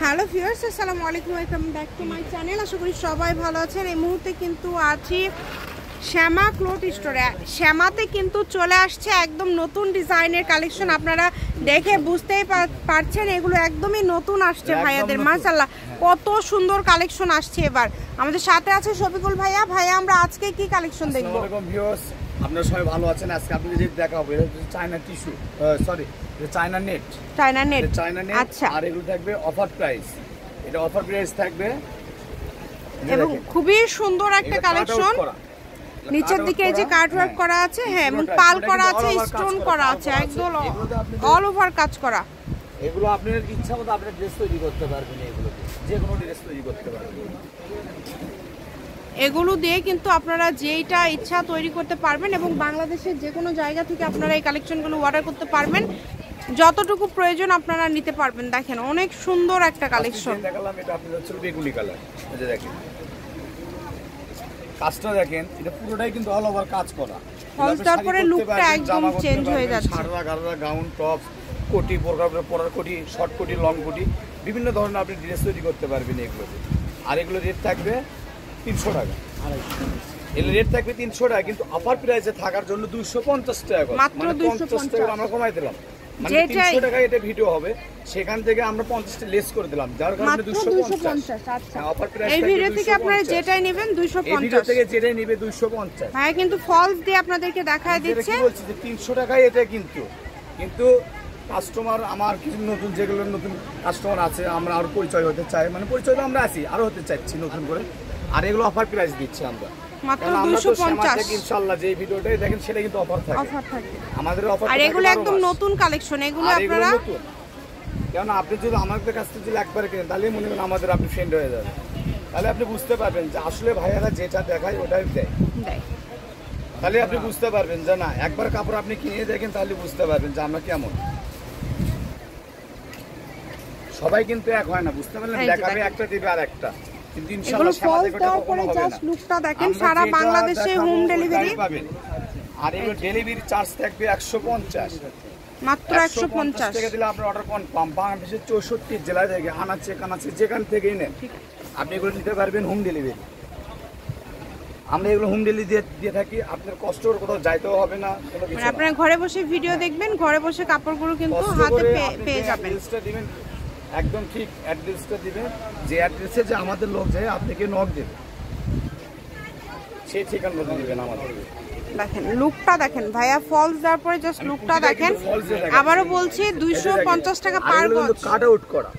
Hello viewers, আসসালামু আলাইকুম, welcome back to my channel. আশা করি সবাই ভালো আছেন। এই মুহূর্তে কিন্তু আছি শ্যামা ক্লথ স্টোরে। শ্যামাতে কিন্তু চলে আসছে একদম নতুন ডিজাইনের কালেকশন। আপনারা দেখে বুঝতেই পারছেন এগুলো একদমই নতুন আসছে ভাইয়াদের। মাশাআল্লাহ, কত সুন্দর কালেকশন আসছে। এবার আমাদের সাথে আছে শফিকুল ভাইয়া। ভাইয়া, আমরা আজকে কি কালেকশন দেখব? আসসালামু আলাইকুম ভিউয়ার্স, আপনারা সবাই ভালো আছেন? আজকে আপনাদের যে দেখাবো এটা হচ্ছে China tissue, sorry China net. আচ্ছা, আর এগুলো থাকবে অফার প্রাইস। এটা অফার প্রাইস থাকবে এবং খুবই সুন্দর একটা কালেকশন। নিচের দিকে এই যে কাট ওয়ার্ক করা আছে, হ্যাঁ, এবং পাল করা আছে, স্টোন করা আছে, একদম অল ওভার কাজ করা। এগুলো আপনার ইচ্ছা মতো আপনি ড্রেস তৈরি করতে পারবেন। এগুলো যে কোনো ড্রেস তৈরি করতে পারবেন। এগুলো দিয়ে কিন্তু আপনারা যেটা ইচ্ছা তৈরি করতে পারবেন এবং বাংলাদেশের যে কোনো জায়গা থেকে আপনারা এই কালেকশনগুলো অর্ডার করতে পারবেন। যতটুকু প্রয়োজন আপনারা নিতে পারবেন। দেখেন অনেক সুন্দর একটা কালেকশন। দেখালাম এটা আপনাদের হচ্ছে বেগুনি কালার। এই যে দেখেন কাজটা দেখেন, এটা পুরোটাই কিন্তু অল ওভার কাজ করা। ফলস দেওয়ার পরে লুকটা একদম চেঞ্জ হয়ে যাচ্ছে। সারা গাড়া গাউন, টপ, কোটি, পরার কোটি, শর্ট কোটি, লং কোটি, বিভিন্ন ধরনের আপনি ড্রেস তৈরি করতে পারবেন এগুলোতে। আর এগুলো রেট থাকবে 300 টাকা। এগুলো রেট থাকবে 300 টাকা, কিন্তু অফার প্রাইসে থাকার জন্য 250 টাকা, মাত্র 250 টাকা আমরা কমাই দিলাম। মানে 300 টাকা এটা ভিডিও হবে, সেখান থেকে আমরা 50 টা লেস করে দিলাম, যার কারণে 250। আচ্ছা, অফার প্রাইস এই ভিডিও থেকে আপনারা যেটাই নেবেন 250, এই ভিডিও থেকে যেটাই নেবে 250। ভাই কিন্তু ফলস দিয়ে আপনাদেরকে দেখায় দিচ্ছে। কি বলছি যে 300 টাকায় এটা, কিন্তু কাস্টমার আমার কিছু নতুন, যেগুলো নতুন কাস্টমার আছে, আমরা আরো পরিচয় হতে চাই, মানে পরিচয় তো আমরা আছি, আরো হতে চাইছি নতুন করে। আর এগুলো অফার প্রাইস দিচ্ছি আমরা মাত্র 250। ইনশাআল্লাহ যে ভিডিওটাই দেখেন সেটা কিন্তু অফার থাকে, আমাদের অফার। আর এগুলো একদম নতুন কালেকশন। এগুলো আপনারা কারণ আপনি যদি আমাদের কাছ থেকে যদি একবারে কিনেন, তাহলে মনে করেন আমাদের আপনি ফ্রেন্ড হয়ে যাবেন। তাহলে আপনি বুঝতে পারবেন যে আসলে ভাইয়ারা যেটা দেখায় ওটাই দেয়। তাহলে আপনি বুঝতে পারবেন যে না, একবার কাপড় আপনি কিনে দেখেন, তাহলে বুঝতে পারবেন যে আমরা কেমন। সবাই কিন্তু এক হয় না, বুঝতে পারলেন? দেখাবে একটা, দিবে আর একটা, কিন্তু ইনশাআল্লাহ সাথে করে কখনো হবে না। লুকটা দেখেন, সারা বাংলাদেশে হোম ডেলিভারি পাবেন। আর এগুলো ডেলিভারি চার্জ থাকবে 150, মাত্র 150 টাকা দিলে আপনার অর্ডার কনফার্ম। বাংলাদেশের 64 জেলা থেকে আনাচে কানাচে যেখান থেকেই নেন আপনি এগুলো নিতে পারবেন হোম ডেলিভারি। আমরা এগুলো হোম ডেলিভারি দিয়ে থাকি, আপনার কষ্ট করে কোথাও যাইতেও হবে না। মানে আপনারা ঘরে বসে ভিডিও দেখবেন, ঘরে বসে কাপড়গুলো কিন্তু হাতে পেয়ে যাবেন। একদম ঠিক অ্যাড্রেসটা দিবেন, যে অ্যাড্রেসে যে আমাদের লোক যায় আপনাকে নক দেবে, সেই ঠিকানা দিবেন আমাদের। দেখেন লুকটা দেখেন ভাইয়া, ফলস দেওয়ার পরে জাস্ট লুকটা দেখেন। আবারও বলছি 250 টাকা পার গজ, কাট আউট করা।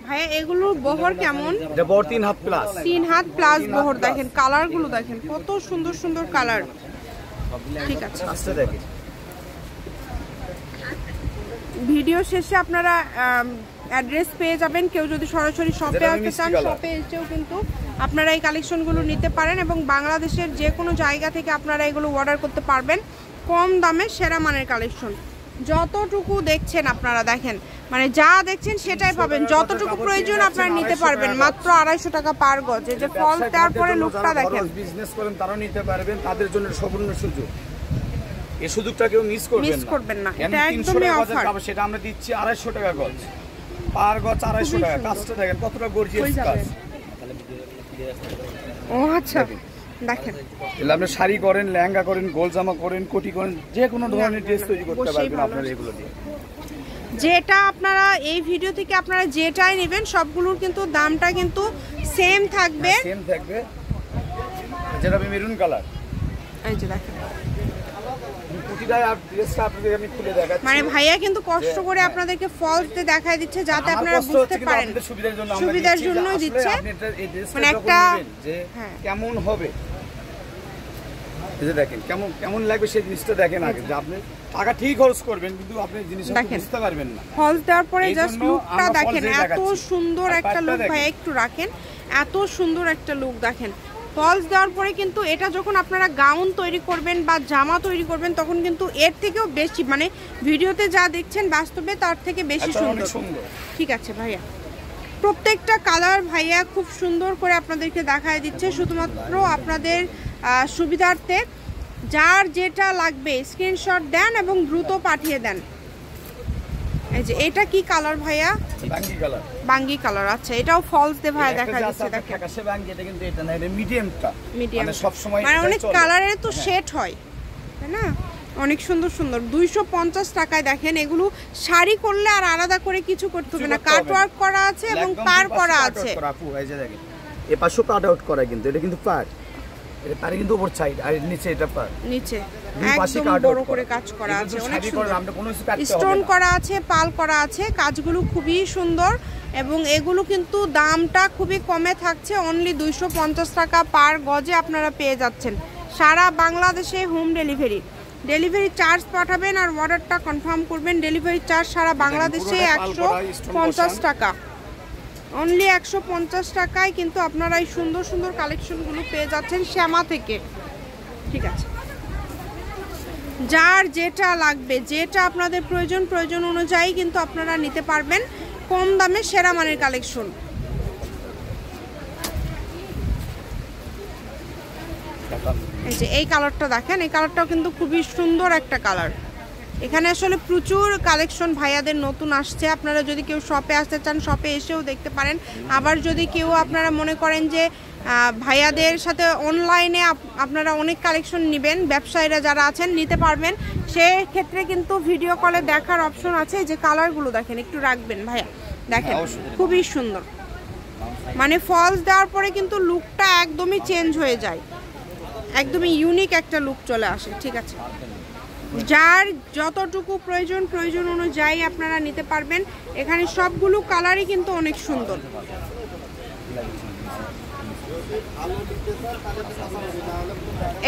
ভাইয়া এগুলোর বহর কেমন? এটা বহর 3 হাত প্লাস, 3 হাত প্লাস বহর। দেখেন কালারগুলো দেখেন, কত সুন্দর সুন্দর কালার। ঠিক আছে, আচ্ছা দেখেন ভিডিও শেষে আপনারা অ্যাড্রেস পেয়ে যাবেন। কেউ যদি সরাসরি শপে আসতে চান, শপে এসেও কিন্তু আপনারা এই কালেকশনগুলো নিতে পারেন এবং বাংলাদেশের যে কোনো জায়গা থেকে আপনারা এগুলো অর্ডার করতে পারবেন কম দামে, সেরা মানের কালেকশন। যতটুকু দেখছেন আপনারা দেখেন, মানে যা দেখছেন সেটাই পাবেন। যতটুকু প্রয়োজন আপনারা নিতে পারবেন, মাত্র 250 টাকা পার গজ। এই যে ফল দেওয়ার পরে লুকটা দেখেন। বিজনেস করেন তারাও নিতে পারবেন, তাদের জন্য সম্পূর্ণ সুযোগ। এই সুযোগটা কেউ মিস করবেন না। এটা একদমই অফার। সেটা আমরা দিচ্ছি 250 টাকা গজ, পার গজ 250 টাকা। কাজটা দেখেন কতটা গর্জিয়াস কাজ। ও আচ্ছা, দেখেন এগুলো আপনি শাড়ি করেন, লেহেঙ্গা করেন, গোল জামা করেন, কোটি করেন, যে কোনো ধরনের ড্রেস তৈরি করতে পারবেন আপনারা এগুলো দিয়ে। যেটা আপনারা এই ভিডিও থেকে আপনারা যেটাই নেবেন সবগুলোর কিন্তু দামটা কিন্তু সেম থাকবে। যেটা মেরুন কালার, এই যে দেখেন মানে ভাইয়া কিন্তু কষ্ট করে আপনাদেরকে ফলস দিয়ে দেখায় দিচ্ছে, যাতে আপনারা বুঝতে পারেন। সুবিধার জন্য দিচ্ছে, মানে একটা কেমন হবে দেখেন, কেমন লাগবে সেই জিনিসটা দেখেন আগে। যে আপনি টাকা ঠিক খরচ করবেন, কিন্তু আপনি জিনিসটা বুঝতে পারবেন না। ফলস দেওয়ার পরে জাস্ট লুকটা দেখেন, এত সুন্দর একটা লুক। ভাইয়া একটু রাখেন, এত সুন্দর একটা লুক দেখেন। ফলস দেওয়ার পরে কিন্তু এটা যখন আপনারা গাউন তৈরি করবেন বা জামা তৈরি করবেন, তখন কিন্তু এর থেকেও বেশি, মানে ভিডিওতে যা দেখছেন বাস্তবে তার থেকে বেশি সুন্দর। ঠিক আছে ভাইয়া, প্রত্যেকটা কালার ভাইয়া খুব সুন্দর করে আপনাদেরকে দেখায় দিচ্ছে, শুধুমাত্র আপনাদের সুবিধার্থে। যার যেটা লাগবে স্ক্রিনশট দেন এবং দ্রুত পাঠিয়ে দেন। এই যে এটা কি কালার ভাইয়া? বাঙ্গি কালার। বাঙ্গি কালার, আচ্ছা এটাও ফলস দিয়ে ভাইয়া দেখা যাচ্ছে। দেখেন আকাশে বাঙ্গি, এটা কিন্তু এটা না, এটা মিডিয়ামটা, মিডিয়াম মানে সব সময় মানে অনেক কালারের তো সেট হয়, তাই না? অনেক সুন্দর সুন্দর 250 টাকায়। দেখেন এগুলো শাড়ি করলে আর আলাদা করে কিছু করতে হবে না, কাট ওয়ার্ক করা আছে এবং পার করা আছে। আপু এই যে দেখেন এই পাশে কাট আউট করা, কিন্তু এটা কিন্তু পার, এটা পারে কিন্তু ওপর সাইড, আর নিচে এটা পার, নিচে একদম বড় করে কাজ করা আছে, অনেক সুন্দর স্টোন করা আছে, পাল করা আছে, কাজগুলো খুবই সুন্দর। এবং এগুলো কিন্তু দামটা খুবই কমে থাকছে, অনলি 250 টাকা পার গজে আপনারা পেয়ে যাচ্ছেন। সারা বাংলাদেশে হোম ডেলিভারি, ডেলিভারি চার্জ পাঠাবেন আর অর্ডারটা কনফার্ম করবেন। ডেলিভারি চার্জ সারা বাংলাদেশে 150 টাকা, অনলি 150 টাকায় কিন্তু আপনারা এই সুন্দর সুন্দর কালেকশনগুলো পেয়ে যাচ্ছেন শ্যামা থেকে। ঠিক আছে, যার যেটা লাগবে, যেটা আপনাদের প্রয়োজন অনুযায়ী কিন্তু আপনারা নিতে পারবেন, কম দামে সেরা মানের কালেকশন। এই যে এই কালারটা দেখেন, এই কালারটাও কিন্তু খুবই সুন্দর একটা কালার। এখানে আসলে প্রচুর কালেকশন ভাইয়াদের নতুন আসছে, আপনারা যদি কেউ শপে আসতে চান শপে এসেও দেখতে পারেন। আবার যদি কেউ আপনারা মনে করেন যে ভাইয়াদের সাথে অনলাইনে আপনারা অনেক কালেকশন নেবেন, ব্যবসায়ীরা যারা আছেন নিতে পারবেন, সেক্ষেত্রে কিন্তু ভিডিও কলে দেখার অপশন আছে। যে কালারগুলো দেখেন, একটু রাখবেন ভাইয়া, দেখেন খুবই সুন্দর, মানে ফলস দেওয়ার পরে কিন্তু লুকটা একদমই চেঞ্জ হয়ে যায়, একদমই ইউনিক একটা লুক চলে আসে। ঠিক আছে, যার যতটুকু প্রয়োজন অনুযায়ী আপনারা নিতে পারবেন। এখানে সবগুলো কালারই কিন্তু অনেক সুন্দর।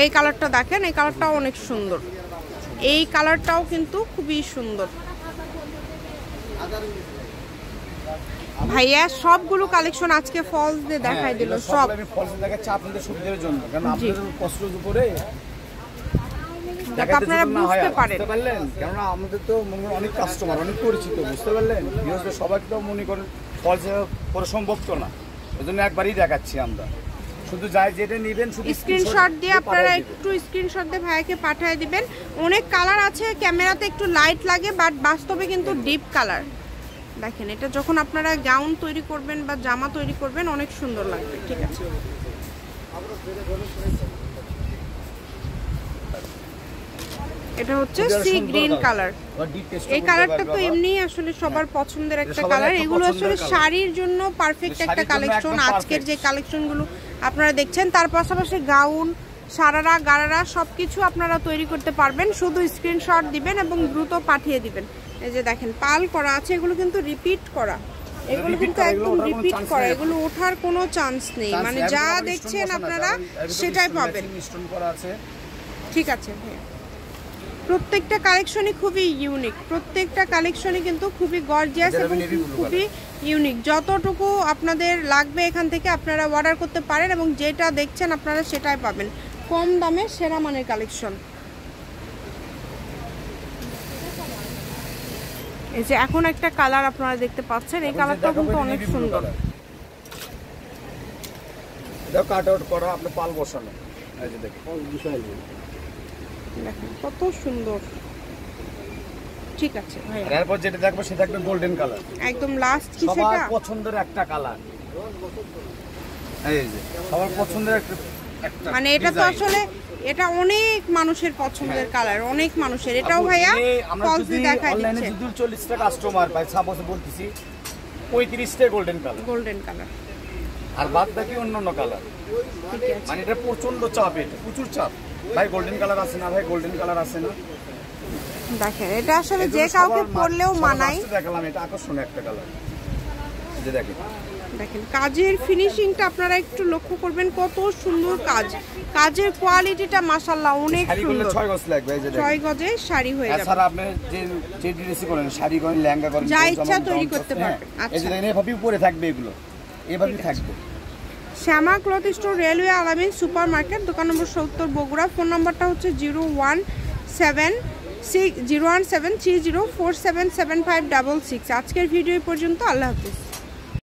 এই কালারটা দেখেন, এই কালারটাও অনেক সুন্দর, এই কালারটাও কিন্তু খুবই সুন্দর। ভাইয়া সবগুলো কালেকশন আজকে ফলস দিয়ে দেখাই দিল, সব আমি ফলস দেখাচ্ছি আপনাদের সুবিধার জন্য, কারণ আপনাদের কষ্টের উপরে আপনারা বুঝতে পারেন, কারণ আমাদের তো অনেক কাস্টমার, অনেক পরিচিত, বুঝতে পারলেন? সবাই তো মনে করেন ফলস পরে সম্ভব তো না, ওই জন্য একবারই দেখাচ্ছি আমরা। শুধু যাই যেটা নেবেন শুধু স্ক্রিনশট দিয়ে আপনারা একটু স্ক্রিনশট দিয়ে ভাইয়াকে পাঠিয়ে দিবেন। অনেক কালার আছে, ক্যামেরাতে একটু লাইট লাগে, বাট বাস্তবে কিন্তু ডিপ কালার। দেখেন এটা যখন আপনারা গাউন তৈরি করবেন বা জামা তৈরি করবেন অনেক সুন্দর লাগবে। ঠিক আছে, এটা হচ্ছে সি গ্রিন কালার। এই কালারটা তো এমনি আসলে সবার পছন্দের একটা কালার। এগুলো আসলে শাড়ির জন্য পারফেক্ট একটা কালেকশন। আজকের যে কালেকশনগুলো আপনারা দেখছেন, তার পাশাপাশি গাউন, সারারা, গারারা সবকিছু আপনারা তৈরি করতে পারবেন। শুধু স্ক্রিনশট দিবেন এবং দ্রুত পাঠিয়ে দিবেন। এই যে দেখেন পাল করা আছে, এগুলো কিন্তু রিপিট করা, এগুলো কিন্তু একদম রিপিট করা, এগুলো ওঠার কোনো চান্স নেই, মানে যা দেখছেন আপনারা সেটাই পাবেন। ঠিক আছে ভাইয়া, প্রত্যেকটা কালেকশনই খুবই ইউনিক, প্রত্যেকটা কালেকশনই কিন্তু খুবই গর্জিয়াস এবং খুবই ইউনিক। যতটুকু আপনাদের লাগবে এখান থেকে আপনারা অর্ডার করতে পারেন এবং যেটা দেখছেন আপনারা সেটাই পাবেন, কম দামে সেরা মানের কালেকশন। এই যে এখন একটা কালার আপনারা দেখতে পাচ্ছেন, এই কালারটাও কিন্তু অনেক সুন্দর। এটা কাট আউট করা, আপনি পাল বসানো, এই যে দেখেন দেখেন কত সুন্দর। ঠিক আছে ভাই, এরপর যেটা দেখবো সেটা একটা গোল্ডেন কালার, একদম লাস্ট কি সেটা সবার পছন্দের একটা কালার। এই যে সবার পছন্দের একটা, মানে এটা তো আসলে এটা অনেক মানুষের পছন্দের কালার, অনেক মানুষের। এটাও ভাইয়া ফলস দেখাই দিচ্ছে। অনলাইনে যদি 40টা কাস্টমার পাই, সাপোজ বলতেছি 35টা গোল্ডেন কালার, গোল্ডেন কালার, আর বাদ বাকি অন্যান্য কালার। মানে এটা প্রচন্ড চাপ, এটা প্রচুর চাপ। ভাই গোল্ডেন কালার আছে না, ভাই গোল্ডেন কালার আছে না। দেখেন এটা আসলে যে কাউকে পরলেও মানায়। দেখালাম, এটা আকর্ষণীয় একটা কালার। যে দেখেন দেখেন কাজের ফিনিশিংটা আপনারা একটু লক্ষ্য করবেন, কত সুন্দর কাজ, কাজের কোয়ালিটিটা মাশাআল্লাহ অনেক সুন্দর। 6 গজ লাগবে, এই যে দেখেন 6 গজে শাড়ি হয়ে যাবে। স্যার আপনি যে ড্রেস করেন, শাড়ি করেন, লেহেঙ্গা করেন, যা ইচ্ছা তৈরি করতে পারবেন। এই যে দেখেন এভাবেই উপরে থাকবে, এগুলো এভাবেই থাকবে। শ্যামা ক্লথ স্টোর, রেলওয়ে আলামিন সুপার মার্কেট, দোকান নম্বর 70 বগুড়া। ফোন নাম্বারটা হচ্ছে 01730477566। আজকের ভিডিও পর্যন্ত, আল্লাহ হাফেজ।